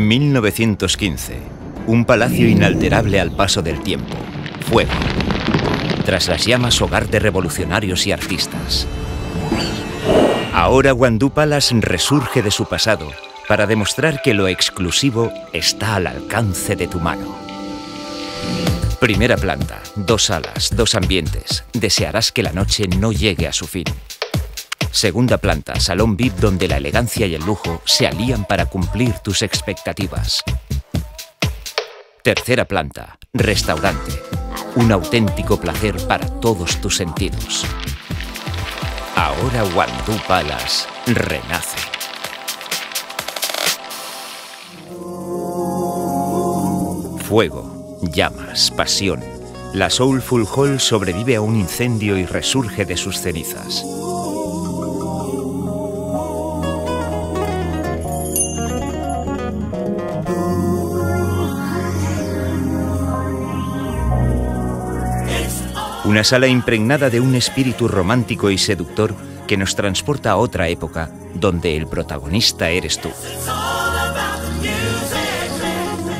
1915. Un palacio inalterable al paso del tiempo. Fuego. Tras las llamas, hogar de revolucionarios y artistas. Ahora Wandu Palace resurge de su pasado para demostrar que lo exclusivo está al alcance de tu mano. Primera planta, 2 salas, 2 ambientes. Desearás que la noche no llegue a su fin. Segunda planta, salón VIP donde la elegancia y el lujo se alían para cumplir tus expectativas. Tercera planta, restaurante. Un auténtico placer para todos tus sentidos. Ahora Wandu Palace renace. Fuego, llamas, pasión. La Soulful Hall sobrevive a un incendio y resurge de sus cenizas. Una sala impregnada de un espíritu romántico y seductor que nos transporta a otra época donde el protagonista eres tú.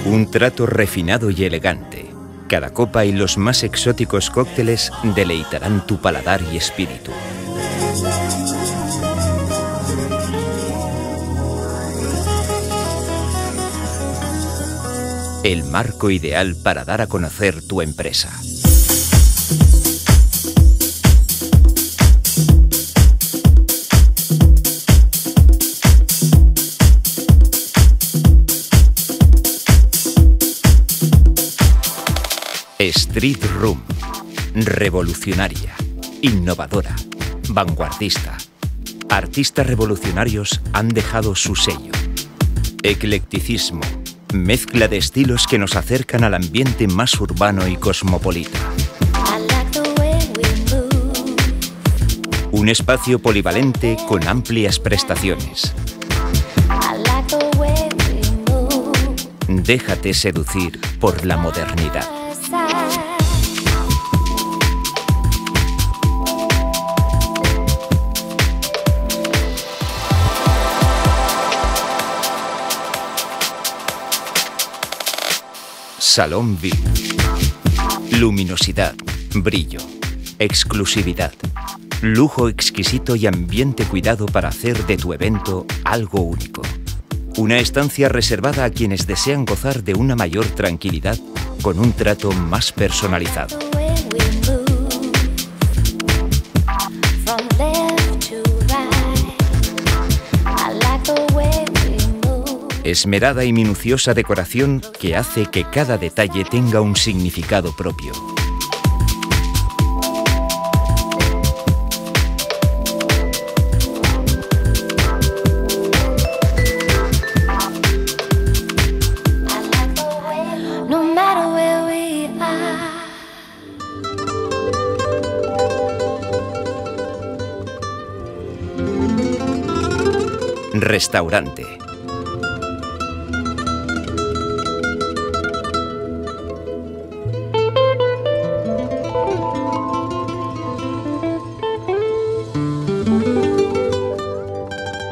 Un trato refinado y elegante. Cada copa y los más exóticos cócteles deleitarán tu paladar y espíritu. El marco ideal para dar a conocer tu empresa. Street Room. Revolucionaria, innovadora, vanguardista. Artistas revolucionarios han dejado su sello. Eclecticismo, mezcla de estilos que nos acercan al ambiente más urbano y cosmopolita. Un espacio polivalente con amplias prestaciones. Déjate seducir por la modernidad. Salón VIP. Luminosidad, brillo, exclusividad, lujo exquisito y ambiente cuidado para hacer de tu evento algo único. Una estancia reservada a quienes desean gozar de una mayor tranquilidad con un trato más personalizado. Esmerada y minuciosa decoración que hace que cada detalle tenga un significado propio. Restaurante.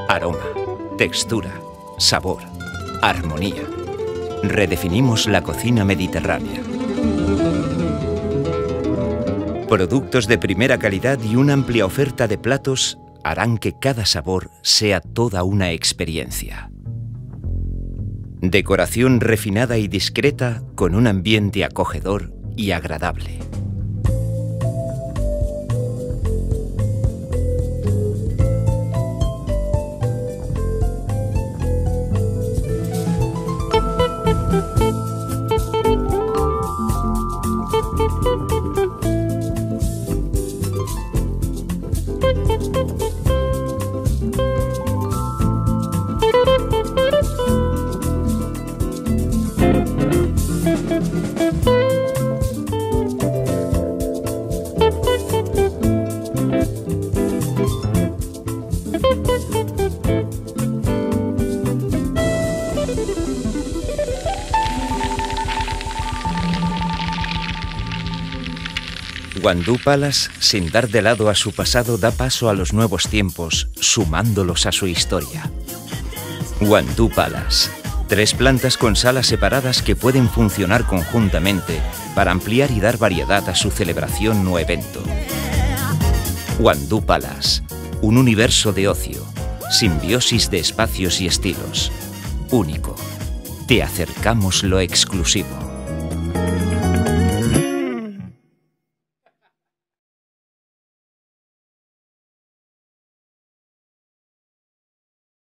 Aroma, textura, sabor, armonía. Redefinimos la cocina mediterránea. Productos de primera calidad y una amplia oferta de platos harán que cada sabor sea toda una experiencia. Decoración refinada y discreta con un ambiente acogedor y agradable. Wandu Palace, sin dar de lado a su pasado, da paso a los nuevos tiempos, sumándolos a su historia. Wandu Palace, 3 plantas con salas separadas que pueden funcionar conjuntamente para ampliar y dar variedad a su celebración o evento. Wandoo Palace, un universo de ocio, simbiosis de espacios y estilos. Único. Te acercamos lo exclusivo.